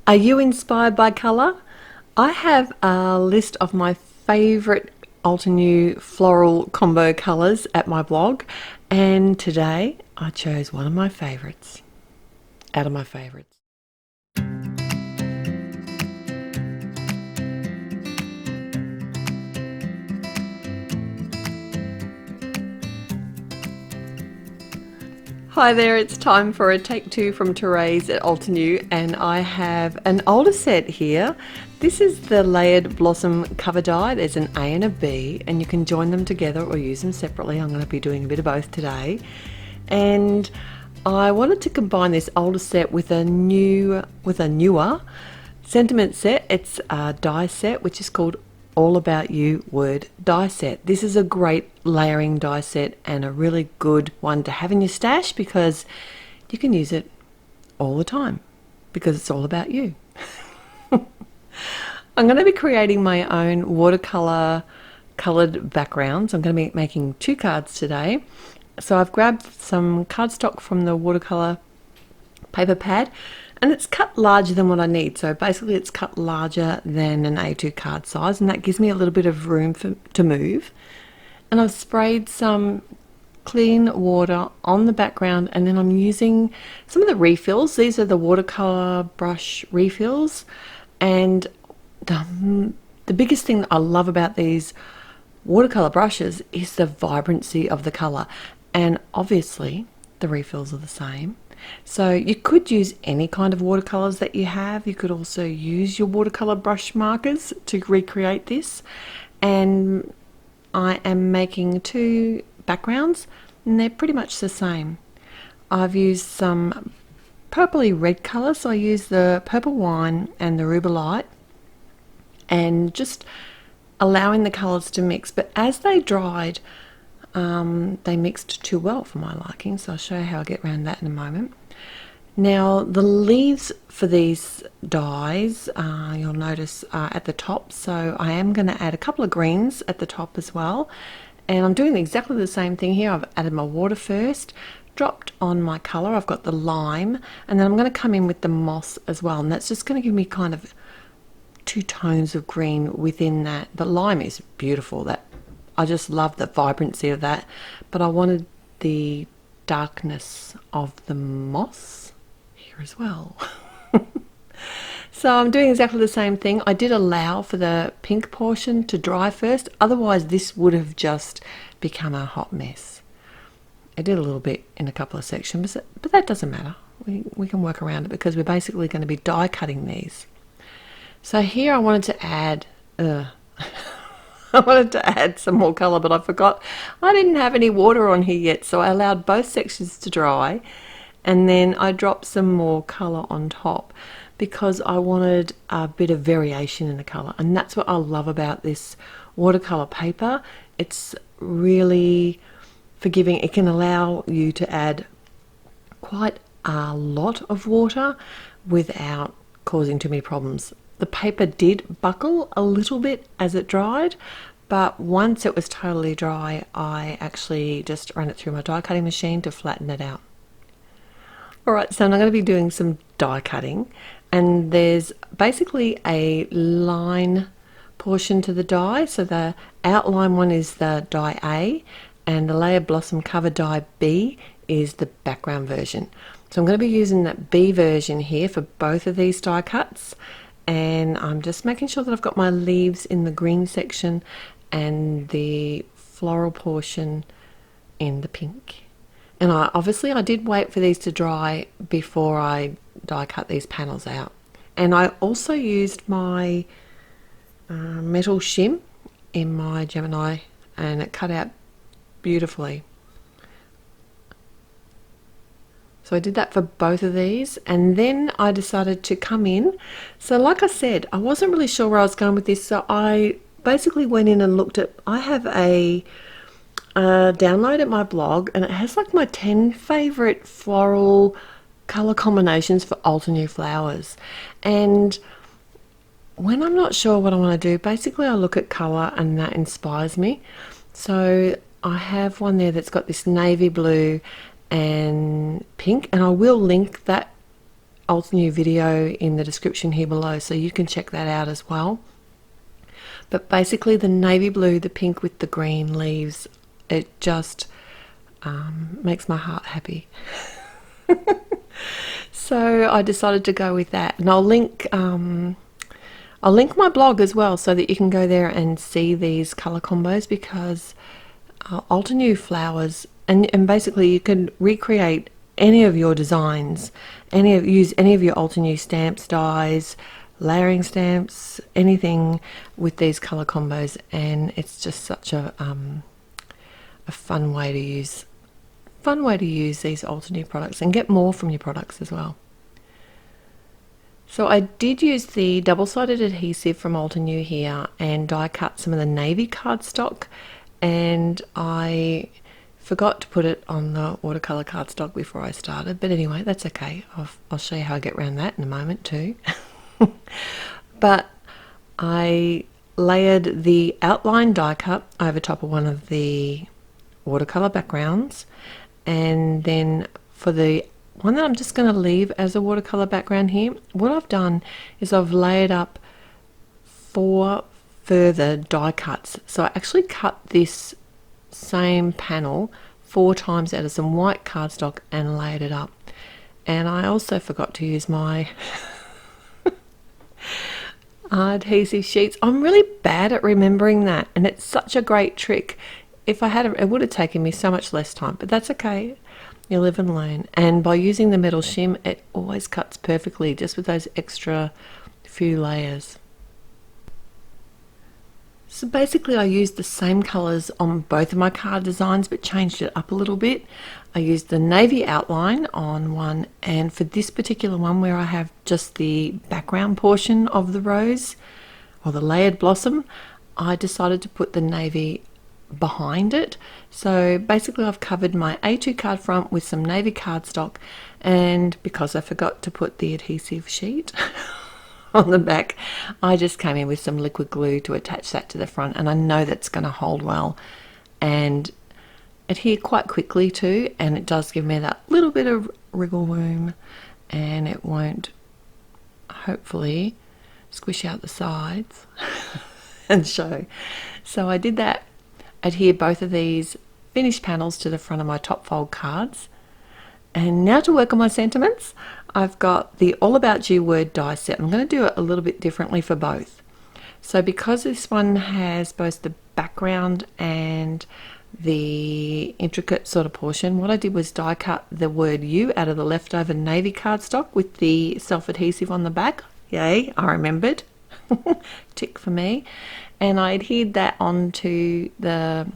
Are you inspired by colour? I have a list of my favourite Altenew floral combo colours at my blog, and today I chose one of my favourites out of my favourites. Hi there, it's time for a take two from Therese at Altenew, and I have an older set here. This is the layered blossom cover die. There's an A and a B, and you can join them together or use them separately. I'm going to be doing a bit of both today. And I wanted to combine this older set with a newer sentiment set. It's a die set which is called All About You word die set. This is a great layering die set and a really good one to have in your stash because you can use it all the time because it's all about you. I'm going to be creating my own watercolor colored backgrounds. I'm going to be making 2 cards today. So I've grabbed some cardstock from the watercolor paper pad, and it's cut larger than what I need. So basically it's cut larger than an A2 card size, and that gives me a little bit of room to move. And I've sprayed some clean water on the background, and then I'm using some of the refills. These are the watercolor brush refills, and the biggest thing that I love about these watercolor brushes is the vibrancy of the color, and obviously the refills are the same. So you could use any kind of watercolors that you have. You could also use your watercolor brush markers to recreate this. And I am making 2 backgrounds, and they're pretty much the same. I've used some purpley red color, so I used the purple wine and the rubellite, and just allowing the colors to mix. But as they dried, they mixed too well for my liking, so I'll show you how I get around that in a moment. Now the leaves for these dies, you'll notice are at the top, so I am going to add a couple of greens at the top as well, and I'm doing exactly the same thing here. I've added my water first, dropped on my color, I've got the lime, and then I'm going to come in with the moss as well, and that's just going to give me kind of 2 tones of green within that. The lime is beautiful, that I just love the vibrancy of that, but I wanted the darkness of the moss here as well. So I'm doing exactly the same thing. I did allow for the pink portion to dry first, otherwise this would have just become a hot mess. I did a little bit in a couple of sections, but that doesn't matter. We can work around it because we're basically going to be die cutting these. So here I wanted to add I wanted to add some more colour, but I forgot I didn't have any water on here yet, so I allowed both sections to dry, and then I dropped some more colour on top because I wanted a bit of variation in the colour, and that's what I love about this watercolour paper. It's really forgiving. It can allow you to add quite a lot of water without causing too many problems. The paper did buckle a little bit as it dried, but once it was totally dry, I actually just ran it through my die cutting machine to flatten it out. Alright, so I'm going to be doing some die cutting, and there's basically a line portion to the die. So the outline one is the die A, and the layered blossom cover die B is the background version. So I'm going to be using that B version here for both of these die cuts, and I'm just making sure that I've got my leaves in the green section and the floral portion in the pink. And I did wait for these to dry before I die cut these panels out. And I also used my metal shim in my Gemini, and it cut out beautifully. So I did that for both of these, and then I decided to come in. So like I said, I wasn't really sure where I was going with this, so I basically went in and looked at, I have a download at my blog, and it has like my 10 favorite floral color combinations for Altenew flowers. And when I'm not sure what I want to do, basically I look at color and that inspires me. So I have one there that's got this navy blue and pink, and I will link that Altenew video in the description here below, so you can check that out as well. But basically the navy blue, the pink with the green leaves, it just makes my heart happy. So I decided to go with that, and I'll link my blog as well so that you can go there and see these color combos, because Altenew flowers, and basically you can recreate any of your designs, use any of your Altenew stamps, dies, layering stamps, anything with these color combos, and it's just such a fun way to use these Altenew products and get more from your products as well. So I did use the double-sided adhesive from Altenew here and die cut some of the navy cardstock, and I forgot to put it on the watercolor cardstock before I started, but anyway, that's okay. I'll show you how I get around that in a moment too. But I layered the outline die cut over top of one of the watercolor backgrounds, and then for the one that I'm just going to leave as a watercolor background here, what I've done is I've layered up 4 further die cuts. So I actually cut this same panel 4 times out of some white cardstock and layered it up. And I also forgot to use my adhesive sheets. I'm really bad at remembering that, and it's such a great trick. If I had it would have taken me so much less time, but that's okay. You live and learn. And by using the metal shim, it always cuts perfectly, just with those extra few layers. So basically I used the same colours on both of my card designs, but changed it up a little bit. I used the navy outline on one, and for this particular one where I have just the background portion of the rose or the layered blossom, I decided to put the navy behind it. So basically I've covered my A2 card front with some navy cardstock, and because I forgot to put the adhesive sheet on the back, I just came in with some liquid glue to attach that to the front, and I know that's going to hold well and adhere quite quickly too, and it does give me that little bit of wriggle room, and it won't hopefully squish out the sides and show. So I did that, adhere both of these finished panels to the front of my top fold cards. And now to work on my sentiments, I've got the All About You word die set. I'm going to do it a little bit differently for both. So because this one has both the background and the intricate sort of portion, what I did was die cut the word you out of the leftover navy cardstock with the self-adhesive on the back. Yay, I remembered. Tick for me. And I adhered that onto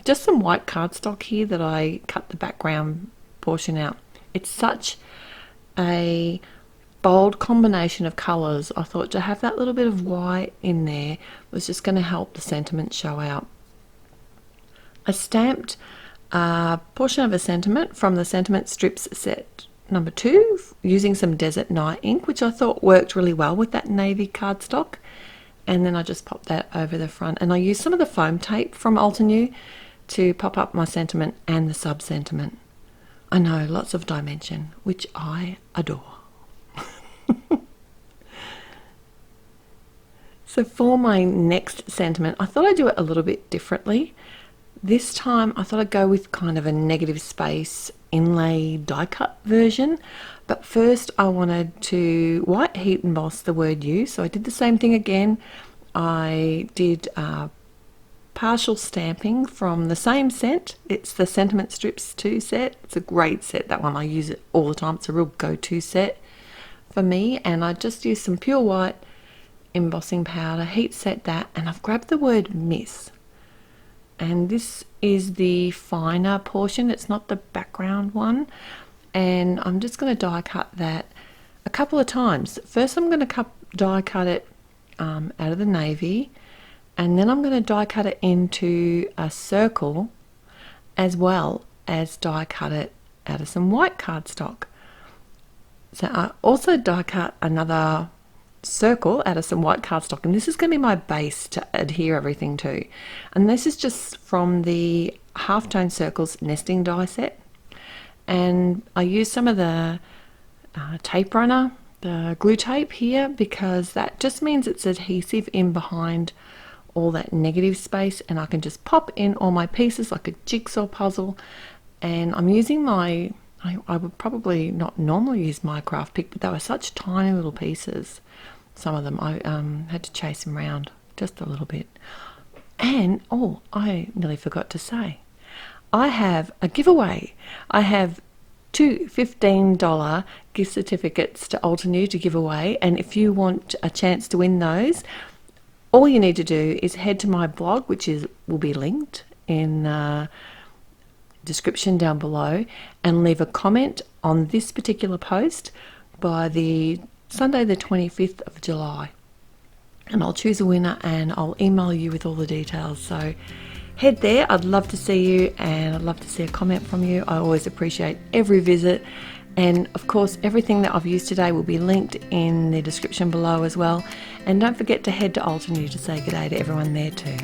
just some white cardstock here that I cut the background portion out. It's such a bold combination of colours. I thought to have that little bit of white in there was just going to help the sentiment show out. I stamped a portion of a sentiment from the Sentiment Strips set number 2 using some Desert Night ink, which I thought worked really well with that navy cardstock. And then I just popped that over the front, and I used some of the foam tape from Altenew to pop up my sentiment and the sub sentiment. I know, lots of dimension, which I adore. So for my next sentiment, I thought I'd do it a little bit differently. This time I thought I'd go with kind of a negative space inlay die cut version, but first I wanted to white heat emboss the word you. So I did the same thing again. I did partial stamping from the same set. It's the Sentiment Strips 2 set. It's a great set, that one. I use it all the time. It's a real go-to set for me. And I just used some pure white embossing powder, heat set that, and I've grabbed the word miss. And this is the finer portion. It's not the background one. And I'm just going to die cut that a couple of times. First I'm going to die cut it out of the navy, and then I'm going to die cut it into a circle, as well as die cut it out of some white cardstock. So I also die cut another circle out of some white cardstock, and this is going to be my base to adhere everything to. And this is just from the Halftone Circles nesting die set, and I used some of the tape runner glue tape here, because that just means it's adhesive in behind all that negative space, and I can just pop in all my pieces like a jigsaw puzzle. And I'm using my, I would probably not normally use my craft pick, but they were such tiny little pieces. Some of them I had to chase them around just a little bit. And oh, I nearly forgot to say, I have a giveaway. I have two $15 gift certificates to Altenew to give away, and if you want a chance to win those, all you need to do is head to my blog, which will be linked in the description down below, and leave a comment on this particular post by the Sunday the 25th of July, and I'll choose a winner and I'll email you with all the details. So head there. I'd love to see you, and I'd love to see a comment from you. I always appreciate every visit, and of course everything that I've used today will be linked in the description below as well. And don't forget to head to Altenew to say good day to everyone there too.